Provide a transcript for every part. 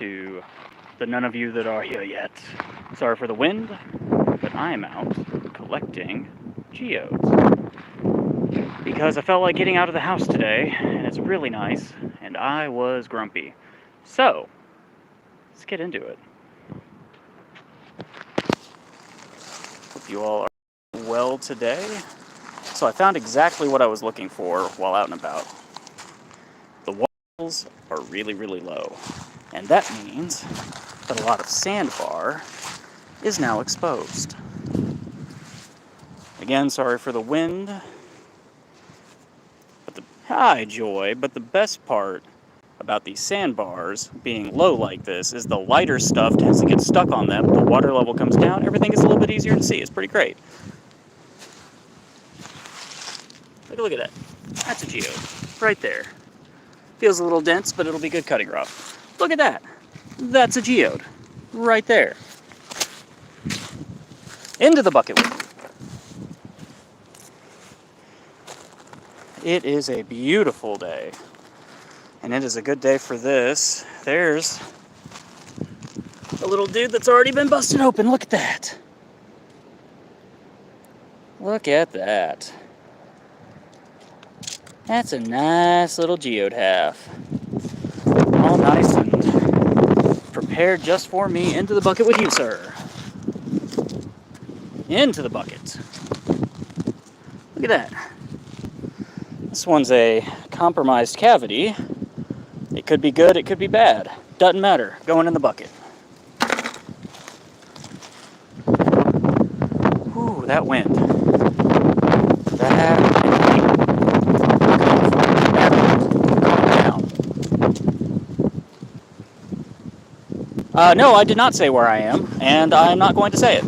to the none of you that are here yet. Sorry for the wind, but I am out collecting geodes. Because I felt like getting out of the house today, and it's really nice, and I was grumpy. So, let's get into it. Hope you all are well today. So I found exactly what I was looking for while out and about. The water levels are really, really low. And that means that a lot of sandbar is now exposed. Again, sorry for the wind. Hi, Joy. But the best part about these sandbars being low like this is the lighter stuff tends to get stuck on them. The water level comes down. Everything is a little bit easier to see. It's pretty great. Look at that. That's a geode. Right there. Feels a little dense, but it'll be good cutting rough. Look at that. That's a geode. Right there. Into the bucket with you. It is a beautiful day. And it is a good day for this. There's a little dude that's already been busted open. Look at that. Look at that. That's a nice little geode half. All nice and prepared just for me. Into the bucket with you, sir. Into the bucket. Look at that. This one's a compromised cavity. It could be good, it could be bad. Doesn't matter. Going in the bucket. Ooh, that wind. That no, I did not say where I am, and I'm not going to say it.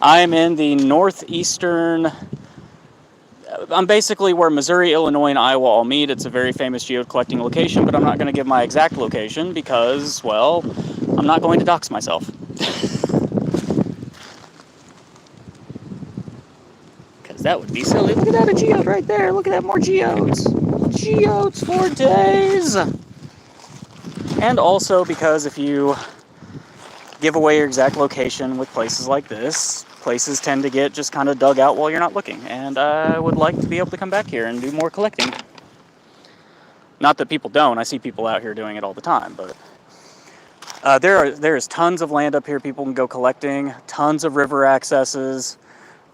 I am in the northeastern... I'm basically where Missouri, Illinois, and Iowa all meet. It's a very famous geode collecting location, but I'm not going to give my exact location because, well, I'm not going to dox myself. Because that would be silly. Look at that, a geode right there. Look at that, more geodes. Geodes for days. And also because if you give away your exact location with places like this, places tend to get just kind of dug out while you're not looking. And I would like to be able to come back here and do more collecting. Not that people don't. I see people out here doing it all the time. But there's tons of land up here people can go collecting. Tons of river accesses.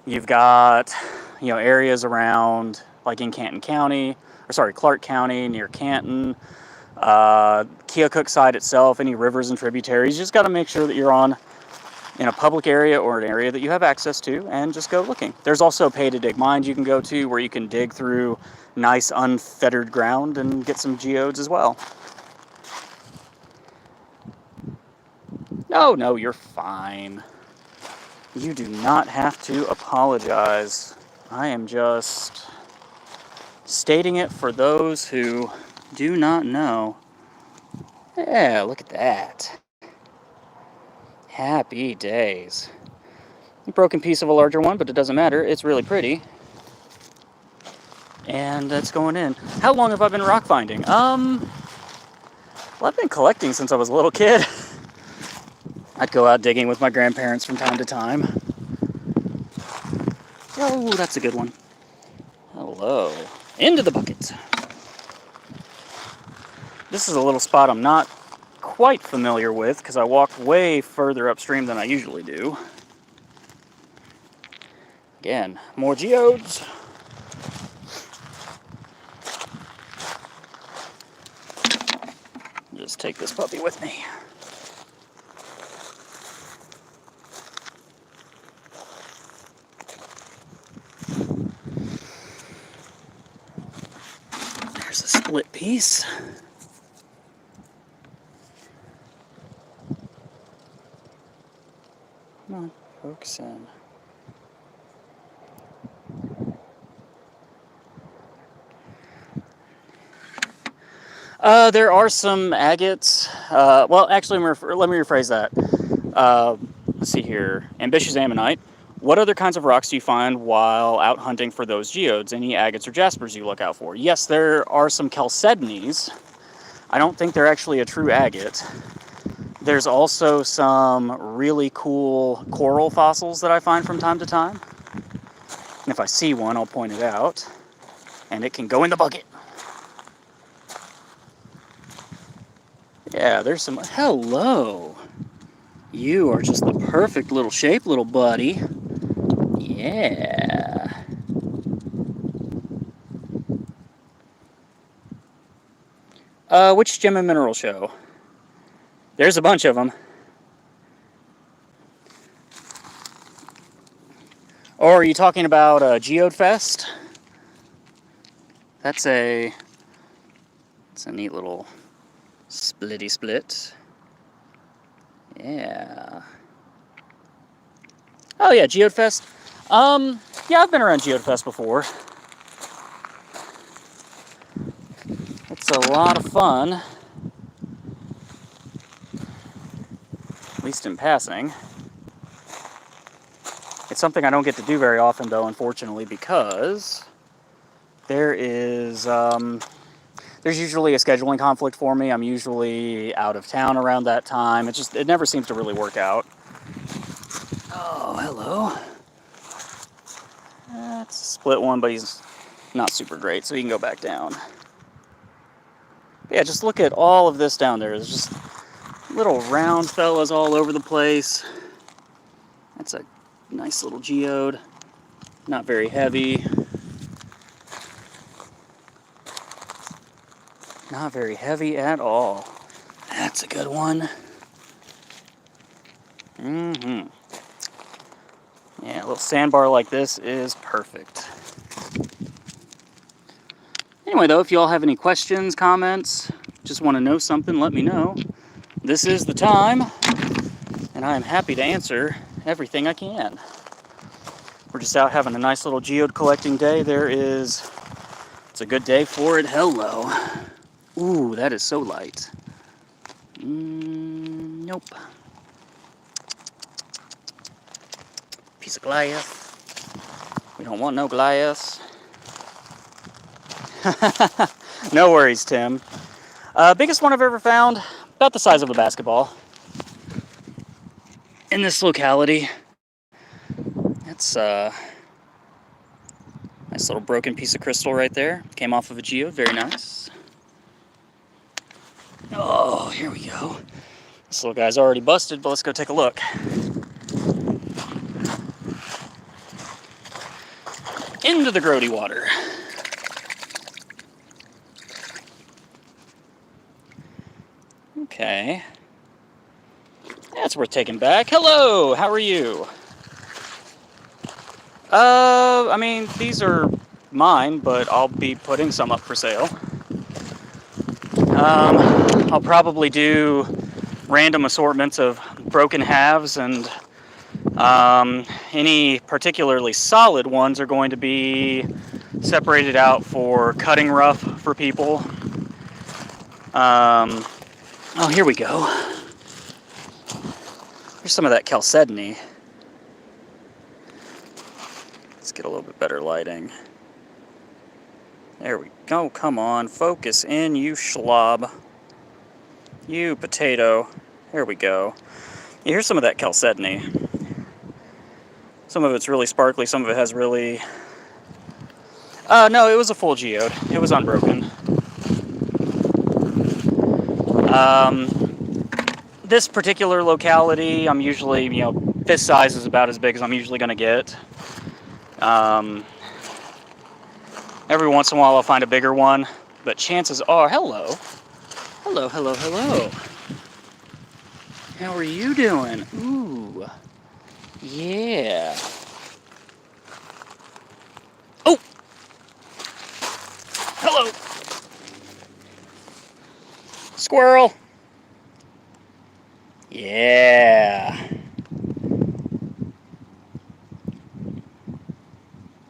You've got, areas around, like in Clark County, near Canton. Keokuk side itself, any rivers and tributaries. You just got to make sure that you're in a public area or an area that you have access to and just go looking. There's also pay to dig mines you can go to where you can dig through nice unfettered ground and get some geodes as well. No, you're fine. You do not have to apologize. I am just stating it for those who do not know. Yeah, look at that. Happy days. A broken piece of a larger one, but it doesn't matter. It's really pretty. And that's going in. How long have I been rock finding? Well, I've been collecting since I was a little kid. I'd go out digging with my grandparents from time to time. Oh, that's a good one. Hello. Into the bucket. This is a little spot I'm not quite familiar with because I walked way further upstream than I usually do. Again, more geodes. Just take this puppy with me. There's a split piece. Come on, focus in. There are some agates. Well, actually, let me rephrase that. Let's see here. Ambitious ammonite. What other kinds of rocks do you find while out hunting for those geodes? Any agates or jaspers you look out for? Yes, there are some chalcedonies. I don't think they're actually a true agate. There's also some really cool coral fossils that I find from time to time. And if I see one, I'll point it out. And it can go in the bucket. Yeah, there's some... Hello! You are just the perfect little shape, little buddy. Yeah. Which gem and mineral show? There's a bunch of them. Or are you talking about Geode Fest? It's a neat little splitty split. Yeah. Oh yeah, Geode Fest. Yeah, I've been around Geode Fest before. It's a lot of fun. At least in passing. It's something I don't get to do very often, though, unfortunately, because there's usually a scheduling conflict for me. I'm usually out of town around that time. It never seems to really work out. Oh, hello. That's a split one, but he's not super great, so he can go back down. But yeah, just look at all of this down there. There's just little round fellas all over the place. That's a nice little geode. Not very heavy. Not very heavy at all. That's a good one. Yeah, a little sandbar like this is perfect. Anyway, though, if you all have any questions, comments, just want to know something, let me know. This is the time, and I am happy to answer everything I can. We're just out having a nice little geode collecting day. It's a good day for it. Hello. Ooh, that is so light. Nope. Piece of glass. We don't want no glass. No worries, Tim. Biggest one I've ever found, about the size of a basketball. In this locality. It's a nice little broken piece of crystal right there. Came off of a geode, very nice. Oh, here we go. This little guy's already busted, but let's go take a look. Into the grody water. Okay. That's worth taking back. Hello, how are you? I mean, these are mine, but I'll be putting some up for sale. I'll probably do random assortments of broken halves, and any particularly solid ones are going to be separated out for cutting rough for people. Oh, here we go. Here's some of that chalcedony. Let's get a little bit better lighting. There we go. Come on, focus in, you schlob. You potato. There we go. Yeah, here's some of that chalcedony. Some of it's really sparkly, some of it has really... no, it was a full geode. It was unbroken. This particular locality, I'm usually, this size is about as big as I'm usually going to get. Every once in a while I'll find a bigger one, but chances are... Hello. Hello, hello, hello. How are you doing? Ooh. Yeah. Oh! Hello! Squirrel! Yeah.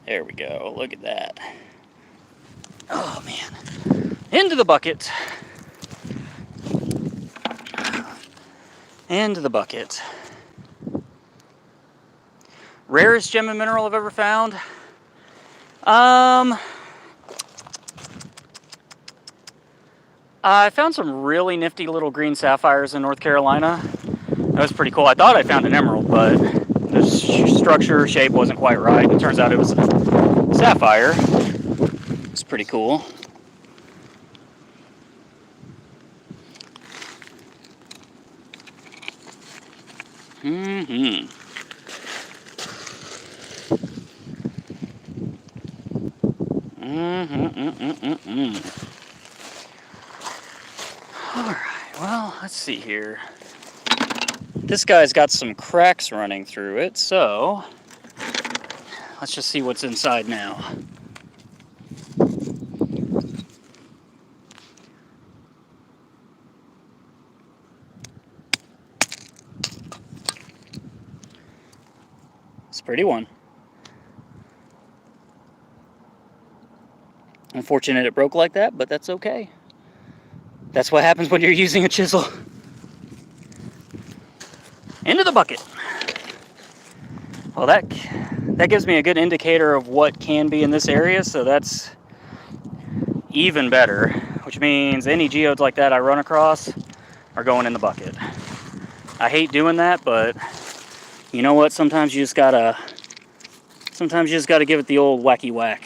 There we go. Look at that. Oh, man. Into the bucket. Into the bucket. Rarest gem and mineral I've ever found? I found some really nifty little green sapphires in North Carolina. That was pretty cool. I thought I found an emerald, but the structure, shape wasn't quite right. It turns out it was a sapphire. It's pretty cool. Mm-hmm. Alright, well, let's see here. This guy's got some cracks running through it, so let's just see what's inside now. It's a pretty one. Unfortunate it broke like that, but that's okay. That's what happens when you're using a chisel. Into the bucket. Well, that gives me a good indicator of what can be in this area, so that's even better, which means any geodes like that I run across are going in the bucket. I hate doing that, but you know what? Sometimes you just gotta give it the old wacky whack.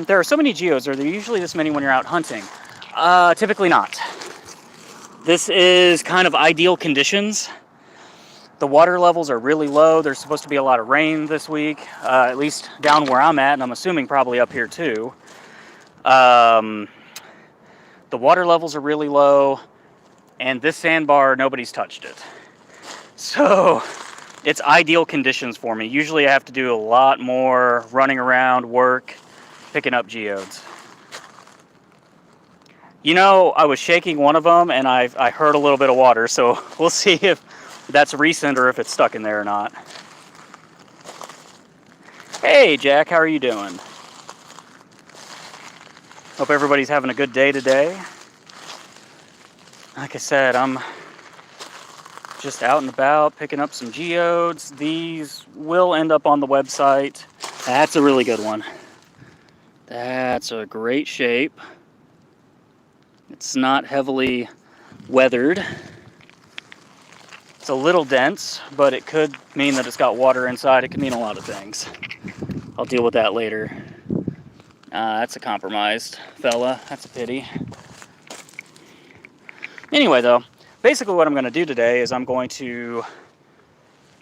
There are so many geodes. Are there usually this many when you're out hunting? Typically not. This is kind of ideal conditions. The water levels are really low. There's supposed to be a lot of rain this week, at least down where I'm at, and I'm assuming probably up here too. The water levels are really low, and this sandbar, nobody's touched it. So it's ideal conditions for me. Usually I have to do a lot more running around, work, picking up geodes. You know, I was shaking one of them and I heard a little bit of water, so we'll see if that's recent or if it's stuck in there or not. Hey Jack, how are you doing? Hope everybody's having a good day today. Like I said, I'm just out and about picking up some geodes. These will end up on the website. That's a really good one. That's a great shape. It's not heavily weathered. It's a little dense, but it could mean that it's got water inside. It could mean a lot of things. I'll deal with that later. That's a compromised fella. That's a pity. Anyway, though, basically what I'm going to do today is I'm going to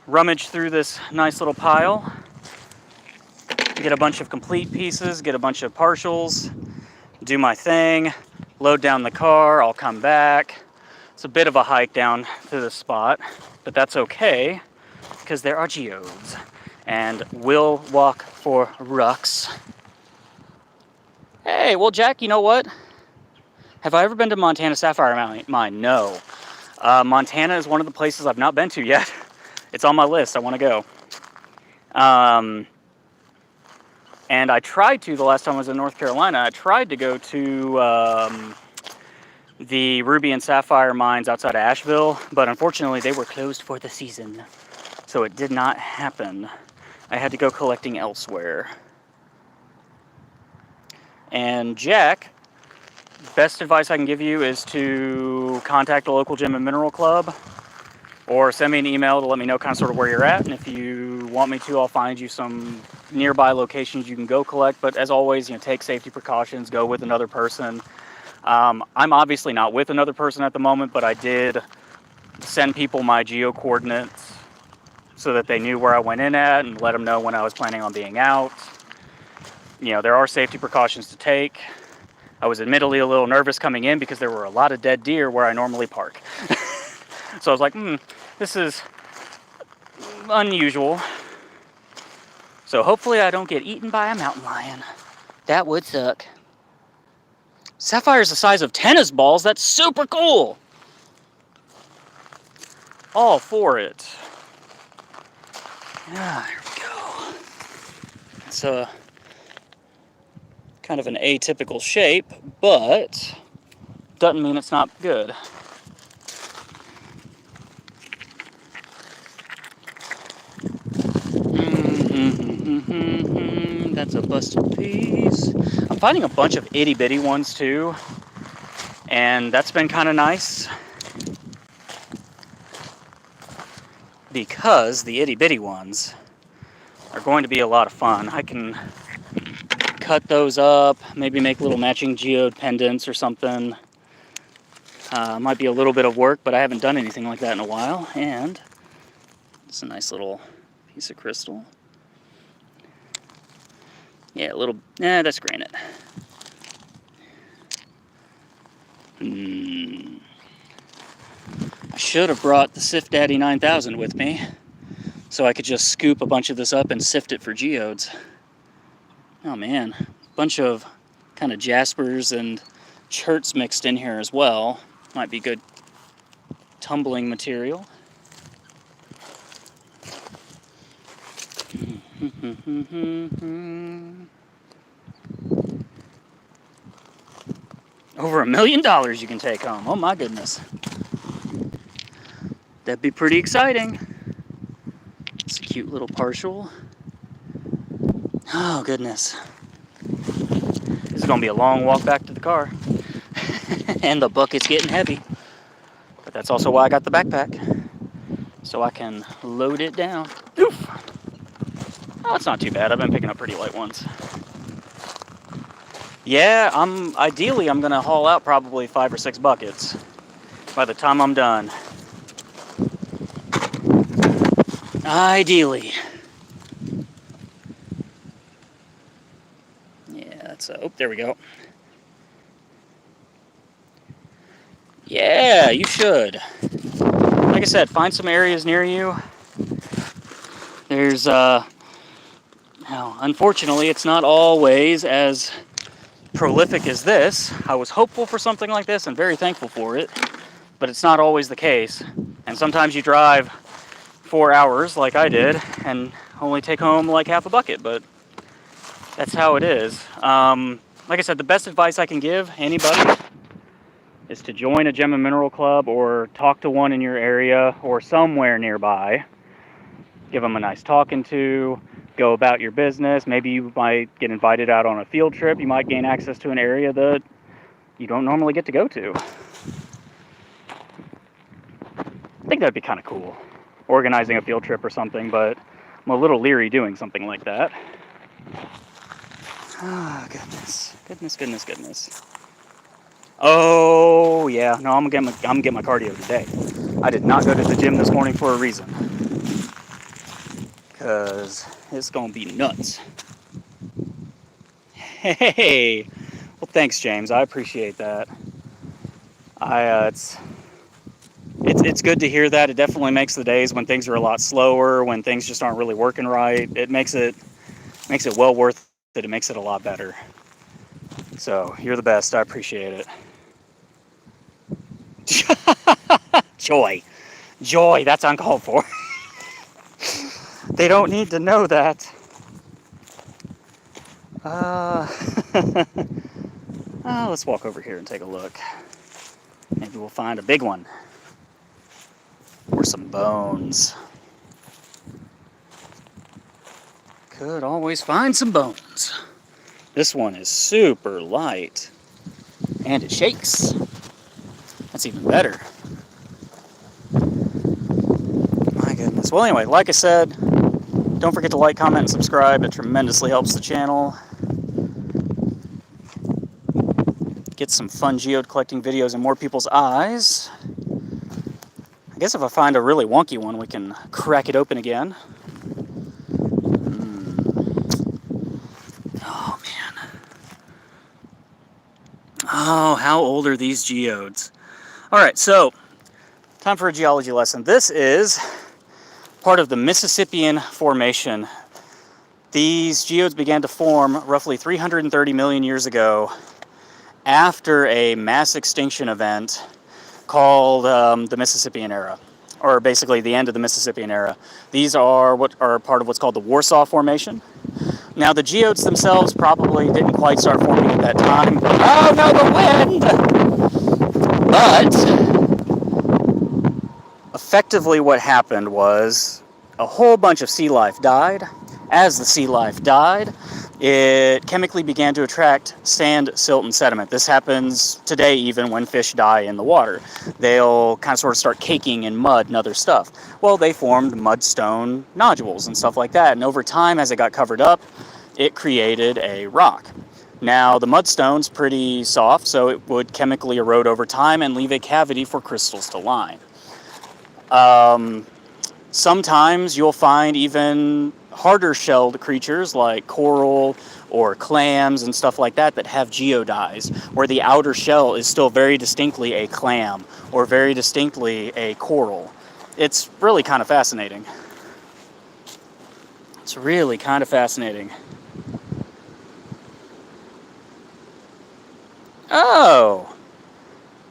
rummage through this nice little pile, get a bunch of complete pieces, get a bunch of partials, do my thing, load down the car, I'll come back. It's a bit of a hike down to this spot, but that's okay because there are geodes and we'll walk for rocks. Hey, well Jack, you know what? Have I ever been to Montana Sapphire Mine? No. Montana is one of the places I've not been to yet. It's on my list. I want to go. And I tried to, the last time I was in North Carolina, I tried to go to the ruby and sapphire mines outside of Asheville, but unfortunately they were closed for the season. So it did not happen. I had to go collecting elsewhere. And Jack, best advice I can give you is to contact a local gem and mineral club or send me an email to let me know kind of sort of where you're at. And if you want me to, I'll find you some nearby locations you can go collect. But as always, take safety precautions, go with another person. I'm obviously not with another person at the moment, but I did send people my geo coordinates so that they knew where I went in at and let them know when I was planning on being out. There are safety precautions to take. I was admittedly a little nervous coming in because there were a lot of dead deer where I normally park. So I was like, this is unusual. So hopefully I don't get eaten by a mountain lion. That would suck. Sapphire's the size of tennis balls. That's super cool. All for it. Yeah, there we go. It's a kind of an atypical shape, but doesn't mean it's not good. That's a busted piece. I'm finding a bunch of itty-bitty ones too, and that's been kind of nice because the itty-bitty ones are going to be a lot of fun. I can cut those up, maybe make little matching geode pendants or something. Might be a little bit of work, but I haven't done anything like that in a while. And it's a nice little piece of crystal. Yeah, that's granite. I should have brought the Sift Daddy 9000 with me, so I could just scoop a bunch of this up and sift it for geodes. Oh man, a bunch of kind of jaspers and cherts mixed in here as well. Might be good tumbling material. Over $1 million you can take home. Oh my goodness. That'd be pretty exciting. It's a cute little partial. Oh goodness. This is gonna be a long walk back to the car. And the bucket's getting heavy. But that's also why I got the backpack. So I can load it down. Oof. Oh, it's not too bad. I've been picking up pretty light ones. Yeah, ideally I'm gonna haul out probably 5 or 6 buckets by the time I'm done. Ideally. Yeah, that's oh, there we go. Yeah, you should. Like I said, find some areas near you. There's now, unfortunately, it's not always as prolific as this. I was hopeful for something like this and very thankful for it, but it's not always the case. And sometimes you drive 4 hours like I did and only take home like half a bucket, but that's how it is. Like I said, the best advice I can give anybody is to join a gem and mineral club or talk to one in your area or somewhere nearby. Give them a nice talking to, go about your business. Maybe you might get invited out on a field trip. You might gain access to an area that you don't normally get to go to. I think that'd be kind of cool, organizing a field trip or something, but I'm a little leery doing something like that. Ah, goodness. Goodness. Oh, yeah. No, I'm gonna get my cardio today. I did not go to the gym this morning for a reason. Because it's gonna be nuts. Hey! Well, thanks, James. I appreciate that. It's good to hear that. It definitely makes the days when things are a lot slower, when things just aren't really working right. It makes it well worth it. It makes it a lot better. So, you're the best. I appreciate it. Joy, that's uncalled for. They don't need to know that. Let's walk over here and take a look. Maybe we'll find a big one. Or some bones. Could always find some bones. This one is super light. And it shakes. That's even better. My goodness. Well, anyway, like I said, don't forget to like, comment, and subscribe. It tremendously helps the channel. Get some fun geode collecting videos in more people's eyes. I guess if I find a really wonky one, we can crack it open again. Oh, man. Oh, how old are these geodes? All right, so time for a geology lesson. This is part of the Mississippian Formation. These geodes began to form roughly 330 million years ago after a mass extinction event called the Mississippian Era, or basically the end of the Mississippian Era. These are what are part of what's called the Warsaw Formation. Now, the geodes themselves probably didn't quite start forming at that time. Oh no, the wind! But effectively what happened was a whole bunch of sea life died. As the sea life died, it chemically began to attract sand, silt, and sediment. This happens today even when fish die in the water. They'll kind of sort of start caking in mud and other stuff. Well, they formed mudstone nodules and stuff like that, and over time, as it got covered up, it created a rock. Now, the mudstone's pretty soft, so it would chemically erode over time and leave a cavity for crystals to line. Sometimes you'll find even harder shelled creatures like coral or clams and stuff like that that have geodes, where the outer shell is still very distinctly a clam or very distinctly a coral. It's really kind of fascinating. It's really kind of fascinating. Oh!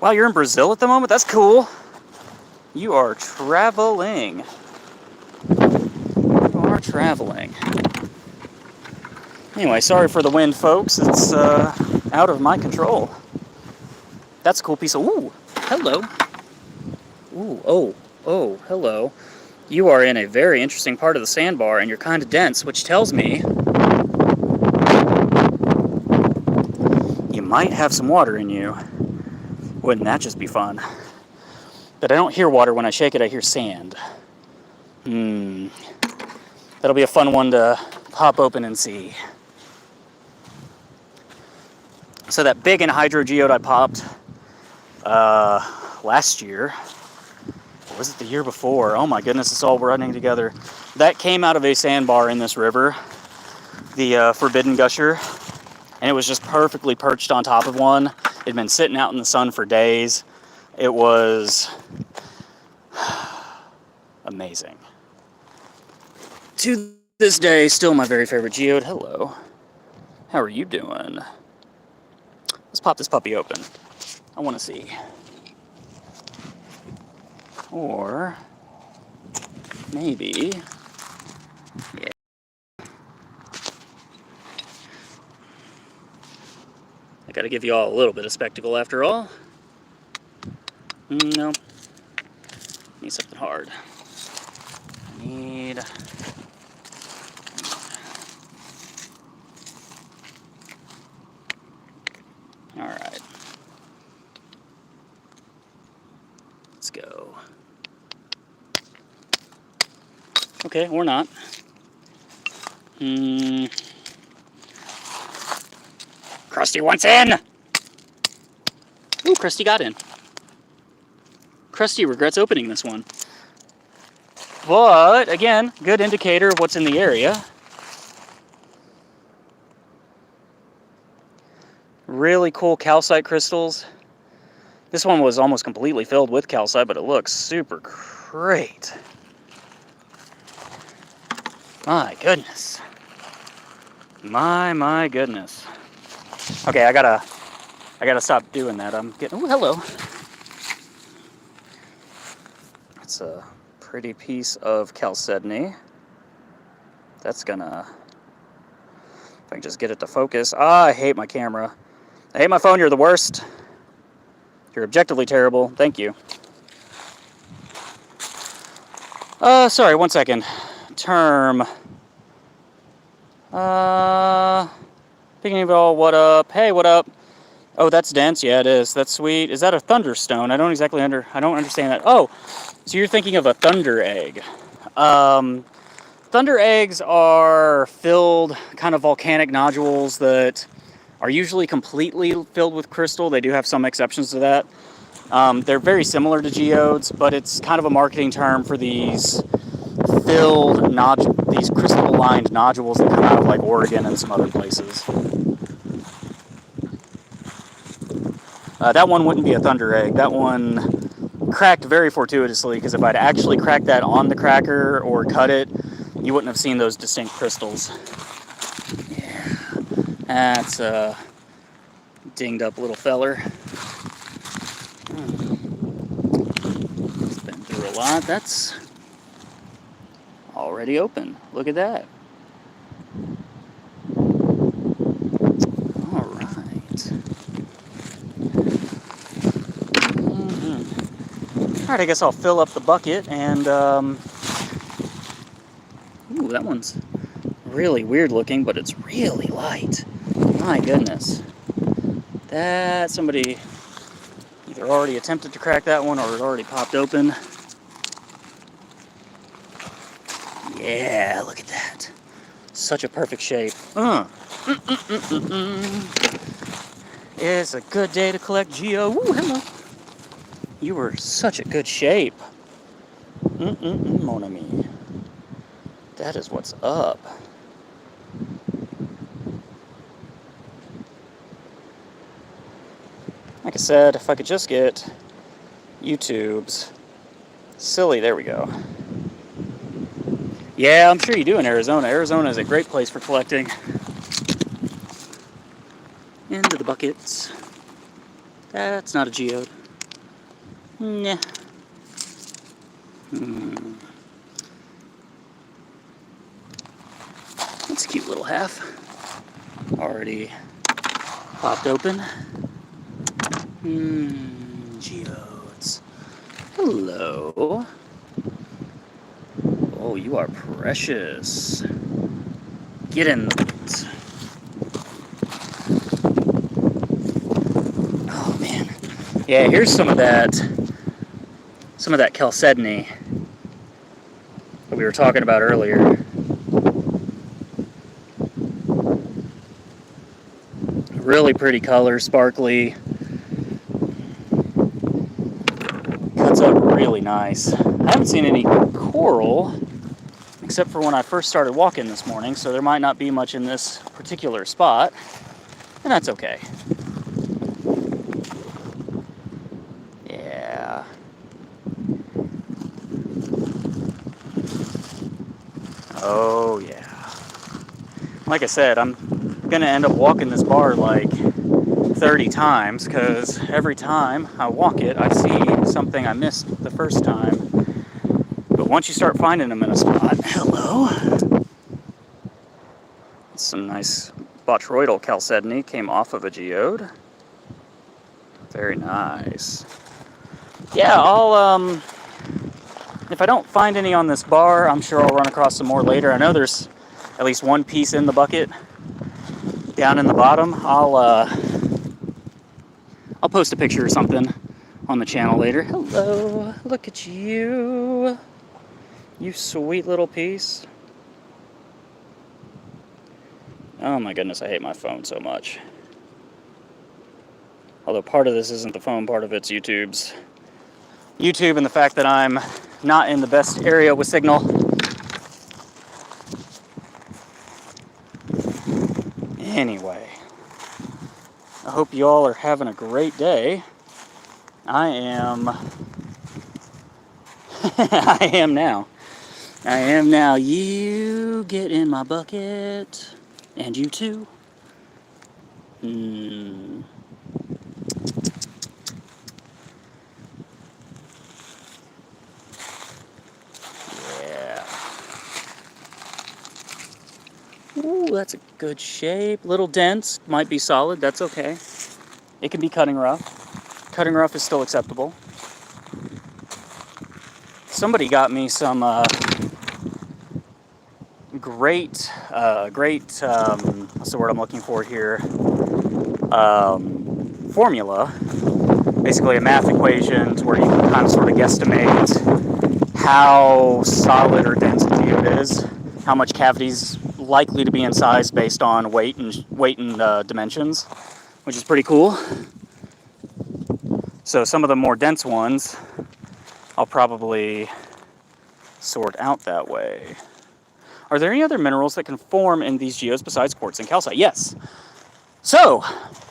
Wow, you're in Brazil at the moment? That's cool. You are traveling. Traveling. Anyway, sorry for the wind, folks. It's out of my control. That's a cool piece of... Ooh, hello. Ooh, oh, hello. You are in a very interesting part of the sandbar, and you're kind of dense, which tells me you might have some water in you. Wouldn't that just be fun? But I don't hear water when I shake it, I hear sand. That'll be a fun one to pop open and see. So that big anhydro geode I popped last year, or was it the year before? Oh my goodness, it's all running together. That came out of a sandbar in this river, the Forbidden Gusher, and it was just perfectly perched on top of one. It'd been sitting out in the sun for days. It was amazing. To this day, still my very favorite geode. Hello. How are you doing? Let's pop this puppy open. I want to see. Or maybe... Yeah. I gotta give you all a little bit of spectacle after all. No. Need something hard. I need... Alright. Let's go. Okay, or not. Krusty wants in! Ooh, Krusty got in. Krusty regrets opening this one. But, again, good indicator of what's in the area. Really cool calcite crystals. This one was almost completely filled with calcite, but it looks super great. My goodness. My goodness. Okay, I gotta stop doing that. I'm getting... Oh, hello. It's a pretty piece of chalcedony. That's gonna... If I can just get it to focus. Ah, I hate my camera. I hate my phone. You're the worst. You're objectively terrible. Thank you. Sorry, 1 second. Term. Picking of all, what up? Hey, what up? Oh, that's dense. Yeah, it is. That's sweet. Is that a thunderstone? I don't understand that. Oh, so you're thinking of a thunder egg. Thunder eggs are filled kind of volcanic nodules that are usually completely filled with crystal. They do have some exceptions to that. They're very similar to geodes, but it's kind of a marketing term for these filled these crystal-lined nodules that come out of like Oregon and some other places. That one wouldn't be a thunder egg. That one cracked very fortuitously, because if I'd actually cracked that on the cracker or cut it, you wouldn't have seen those distinct crystals. Yeah, that's a dinged up little feller. It's been through a lot. That's already open. Look at that. All right. All right, I guess I'll fill up the bucket and... Ooh, that one's really weird looking, but it's really light. My goodness. That somebody either already attempted to crack that one or it already popped open. Yeah, look at that. Such a perfect shape. It's a good day to collect geo. Woo, hello. You were such a good shape. Mon ami. That is what's up. Like I said, if I could just get YouTube's silly, there we go. Yeah, I'm sure you do in Arizona. Arizona is a great place for collecting. Into the buckets. That's not a geode. Nah. That's a cute little half. Already popped open. Geodes. Hello. Oh, you are precious. Get in the bucket. Oh man. Yeah, here's some of that chalcedony that we were talking about earlier. Really pretty color, sparkly. Cuts up really nice. I haven't seen any coral except for when I first started walking this morning, so there might not be much in this particular spot, and that's okay. Yeah. Oh yeah. Like I said, I'm gonna end up walking this bar like 30 times because every time I walk it, I see something I missed the first time. But once you start finding them in a spot, hello. Some nice botryoidal chalcedony came off of a geode. Very nice. Yeah, I'll if I don't find any on this bar, I'm sure I'll run across some more later. I know there's at least one piece in the bucket down in the bottom. I'll post a picture or something on the channel later. Hello, look at you. You sweet little piece. Oh my goodness, I hate my phone so much. Although part of this isn't the phone, part of it's YouTube's. YouTube and the fact that I'm not in the best area with signal. Anyway, I hope you all are having a great day. I am. I am now. You get in my bucket. And you too. Yeah. Ooh, that's a good shape. Little dense. Might be solid. That's okay. It can be cutting rough. Cutting rough is still acceptable. Somebody got me some great, what's the word I'm looking for here? Formula. Basically a math equation to where you can kind of sort of guesstimate how solid or dense a geode is, how much cavity's likely to be in size based on weight and dimensions, which is pretty cool. So some of the more dense ones I'll probably sort out that way. Are there any other minerals that can form in these geodes besides quartz and calcite? Yes. So,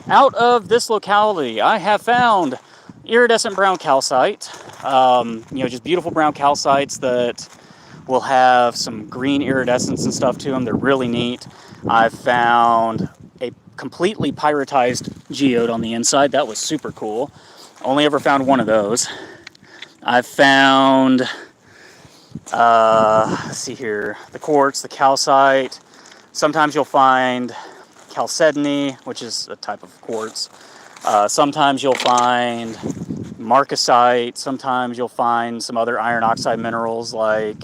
out of this locality, I have found iridescent brown calcite. Just beautiful brown calcites that will have some green iridescence and stuff to them. They're really neat. I've found a completely pyritized geode on the inside. That was super cool. Only ever found one of those. I've found, let's see here, the quartz, the calcite. Sometimes you'll find chalcedony, which is a type of quartz. Sometimes you'll find marcasite. Sometimes you'll find some other iron oxide minerals like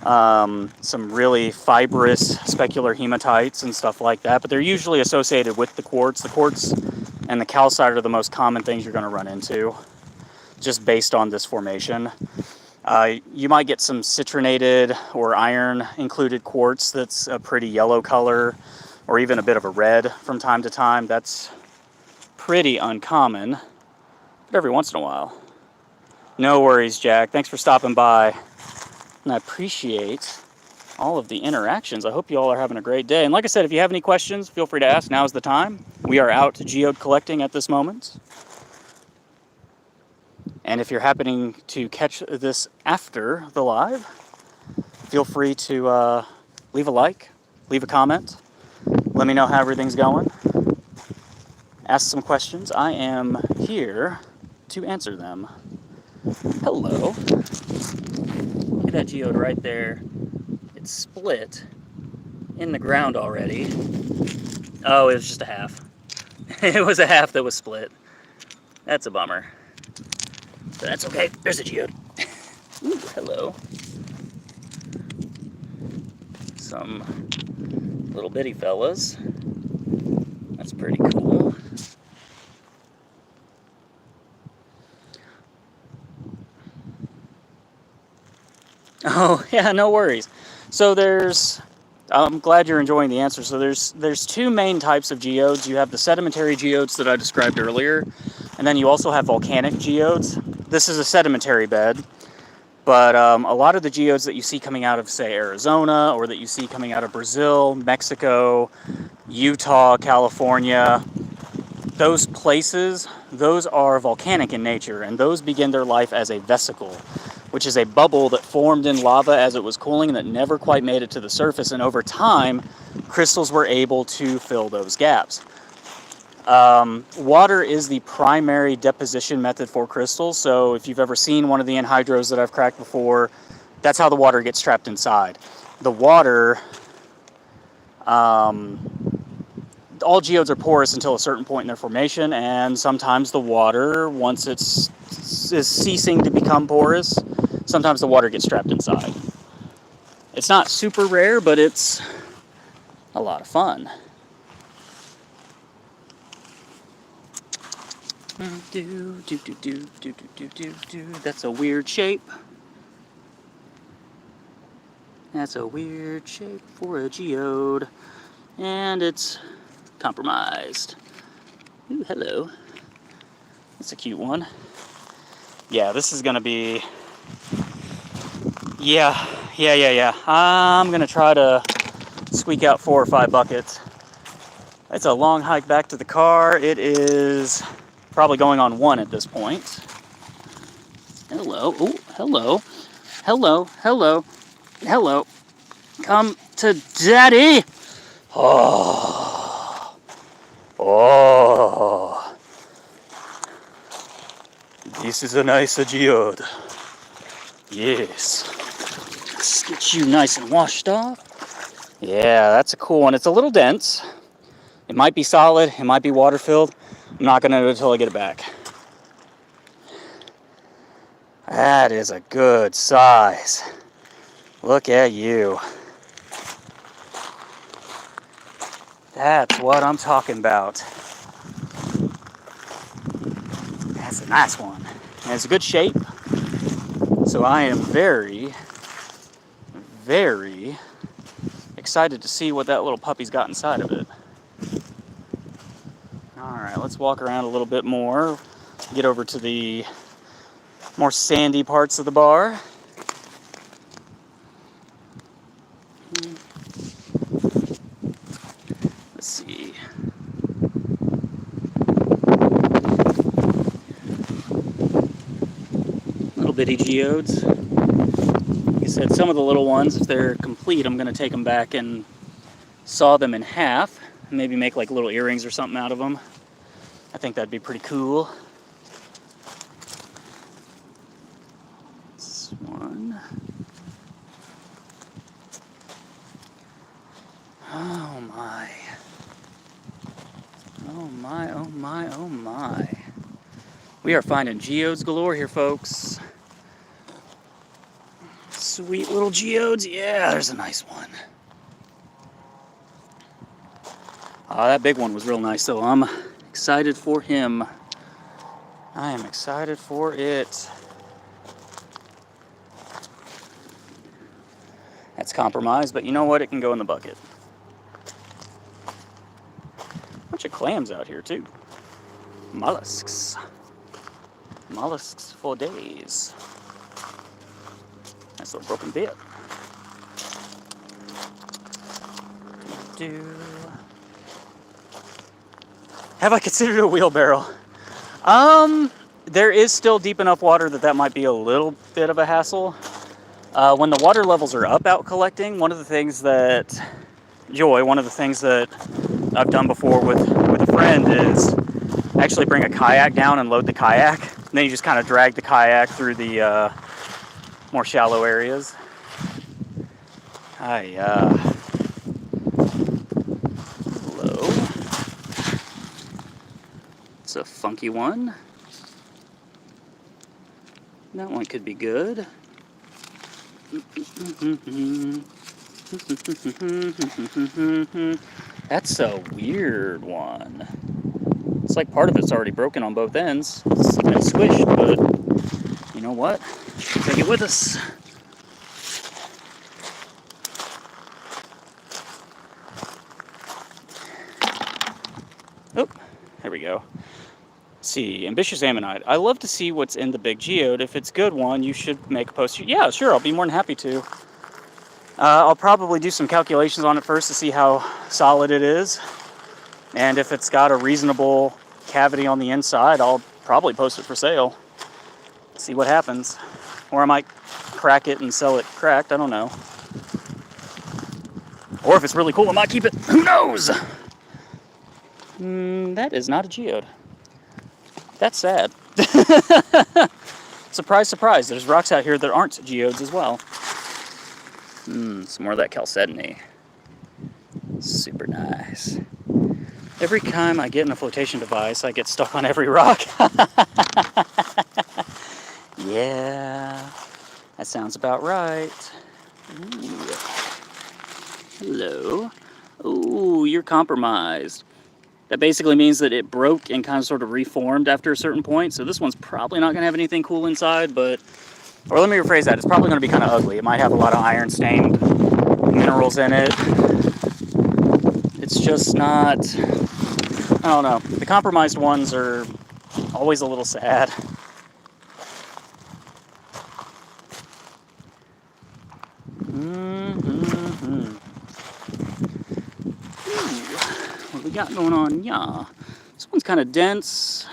some really fibrous specular hematites and stuff like that, but they're usually associated with the quartz. The quartz and the calcite are the most common things you're going to run into, just based on this formation. You might get some citrinated or iron-included quartz that's a pretty yellow color, or even a bit of a red from time to time. That's pretty uncommon, but every once in a while. No worries, Jack. Thanks for stopping by. And I appreciate all of the interactions. I hope you all are having a great day. And like I said, if you have any questions, feel free to ask. Now's the time. We are out geode collecting at this moment. And if you're happening to catch this after the live, feel free to leave a like, leave a comment. Let me know how everything's going. Ask some questions. I am here to answer them. Hello. Look at that geode right there. It's split in the ground already. Oh, it was just a half. It was a half that was split. That's a bummer. But that's okay. There's a geode. Ooh, hello. Some little bitty fellas. That's pretty cool. Oh, yeah, no worries. So I'm glad you're enjoying the answer. So there's two main types of geodes. You have the sedimentary geodes that I described earlier, and then you also have volcanic geodes. This is a sedimentary bed, but a lot of the geodes that you see coming out of, say, Arizona, or that you see coming out of Brazil, Mexico, Utah, California, those places, those are volcanic in nature, and those begin their life as a vesicle, which is a bubble that formed in lava as it was cooling and that never quite made it to the surface. And over time, crystals were able to fill those gaps. Water is the primary deposition method for crystals. So if you've ever seen one of the anhydros that I've cracked before, that's how the water gets trapped inside. The water, all geodes are porous until a certain point in their formation, and sometimes the water, once it's ceasing to become porous, sometimes the water gets trapped inside. It's not super rare, but it's a lot of fun. That's a weird shape. That's a weird shape for a geode. And it's compromised. Ooh, hello. That's a cute one. Yeah, this is gonna be... Yeah. I'm gonna try to squeak out 4 or 5 buckets. It's a long hike back to the car. It is probably going on 1 at this point. Hello. Oh, hello. Hello. Come to daddy. Oh. This is a nice geode. Yes. Let's get you nice and washed off. Yeah, that's a cool one. It's a little dense. It might be solid. It might be water filled. I'm not going to know until I get it back. That is a good size. Look at you. That's what I'm talking about. That's a nice one. And it's a good shape. So I am very, very excited to see what that little puppy's got inside of it. Alright, let's walk around a little bit more. Get over to the more sandy parts of the bar. Let's see. Little bitty geodes. Like I said, some of the little ones, if they're complete, I'm going to take them back and saw them in half. Maybe make like little earrings or something out of them. I think that'd be pretty cool. This one. Oh my. Oh my. We are finding geodes galore here, folks. sweet little geodes. Yeah, there's a nice one. That big one was real nice, though. I'm excited for him. I am excited for it. That's compromised, but you know what? It can go in the bucket. Bunch of clams out here, too. Mollusks. Mollusks for days. Nice little broken bit. Have I considered a wheelbarrow? There is still deep enough water that might be a little bit of a hassle. When the water levels are up out collecting, one of the things that I've done before with a friend is actually bring a kayak down and load the kayak. And then you just kind of drag the kayak through the more shallow areas. Hello. It's a funky one. That one could be good. That's a weird one. It's like part of it's already broken on both ends. It's been squished, but you know what? Take it with us. Oh, there we go. Let's see, ambitious ammonite. I love to see what's in the big geode. If it's a good one, you should make a post. Yeah, sure, I'll be more than happy to. I'll probably do some calculations on it first to see how solid it is. And if it's got a reasonable cavity on the inside, I'll probably post it for sale. See what happens. Or I might crack it and sell it cracked, I don't know. Or if it's really cool, I might keep it. Who knows? That is not a geode. That's sad. Surprise, surprise. There's rocks out here that aren't geodes as well. Some more of that chalcedony. Super nice. Every time I get in a flotation device, I get stuck on every rock. Yeah, that sounds about right. Ooh. Hello. Ooh, you're compromised. That basically means that it broke and kind of sort of reformed after a certain point. So this one's probably not going to have anything cool inside, but... Or let me rephrase that. It's probably going to be kind of ugly. It might have a lot of iron-stained minerals in it. It's just not... I don't know. The compromised ones are always a little sad. What we got going on? Yeah. This one's kind of dense.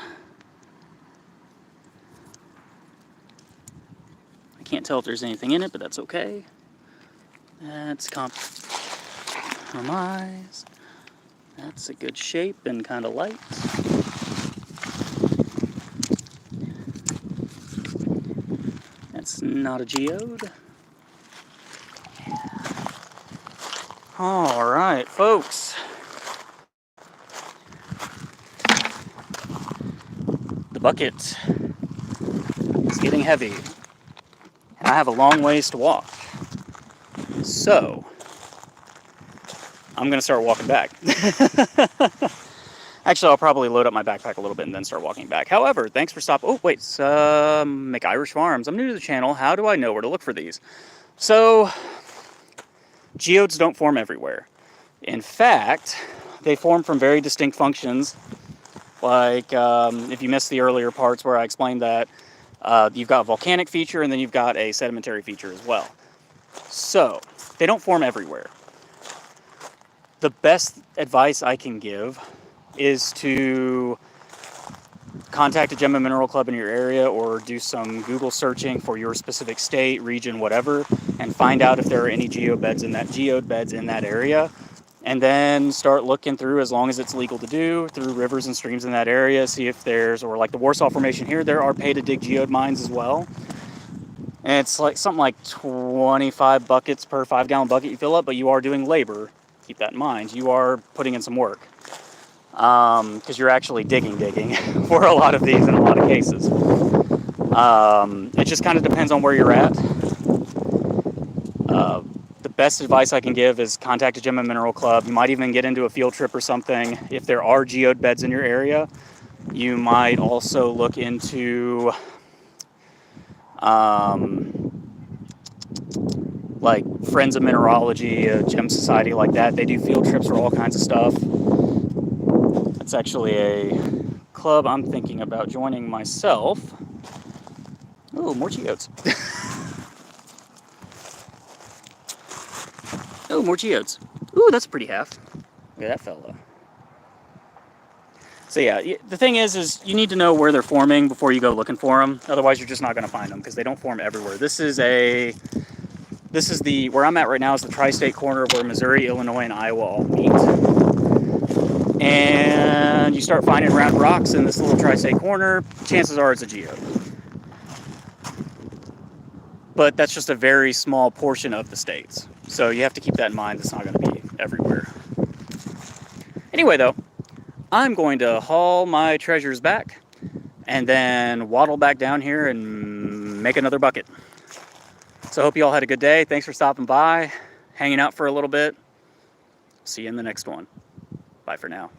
I can't tell if there's anything in it, but that's okay. That's compromised. That's a good shape and kind of light. That's not a geode. All right, folks. The bucket is getting heavy, and I have a long ways to walk. So, I'm going to start walking back. Actually, I'll probably load up my backpack a little bit and then start walking back. However, thanks for stopping. Oh, wait. McIrish Farms. I'm new to the channel. How do I know where to look for these? So, geodes don't form everywhere. In fact, they form from very distinct functions. Like, if you missed the earlier parts where I explained that, you've got a volcanic feature and then you've got a sedimentary feature as well. So, they don't form everywhere. The best advice I can give is to contact a gem and mineral club in your area or do some Google searching for your specific state, region, whatever, and find out if there are any geode beds in that area. And then start looking through, as long as it's legal to do, through rivers and streams in that area, see if there's, or like the Warsaw Formation here, there are pay-to-dig geode mines as well. And it's like something like 25 buckets per 5-gallon bucket you fill up, but you are doing labor. Keep that in mind. You are putting in some work. Because you're actually digging for a lot of these in a lot of cases. It just kind of depends on where you're at. The best advice I can give is contact a gem and mineral club. You might even get into a field trip or something. If there are geode beds in your area, you might also look into like Friends of Mineralogy, a gem society like that. They do field trips for all kinds of stuff. That's actually a club I'm thinking about joining myself. Oh, more geodes. Oh, more geodes. Ooh, that's a pretty half. Look at that fella. So yeah, the thing is you need to know where they're forming before you go looking for them. Otherwise, you're just not going to find them because they don't form everywhere. This is where I'm at right now is the tri-state corner where Missouri, Illinois, and Iowa all meet. And you start finding round rocks in this little tri-state corner, chances are it's a geode. But that's just a very small portion of the states. So you have to keep that in mind. It's not going to be everywhere. Anyway, though, I'm going to haul my treasures back and then waddle back down here and make another bucket. So I hope you all had a good day. Thanks for stopping by, hanging out for a little bit. See you in the next one. Bye for now.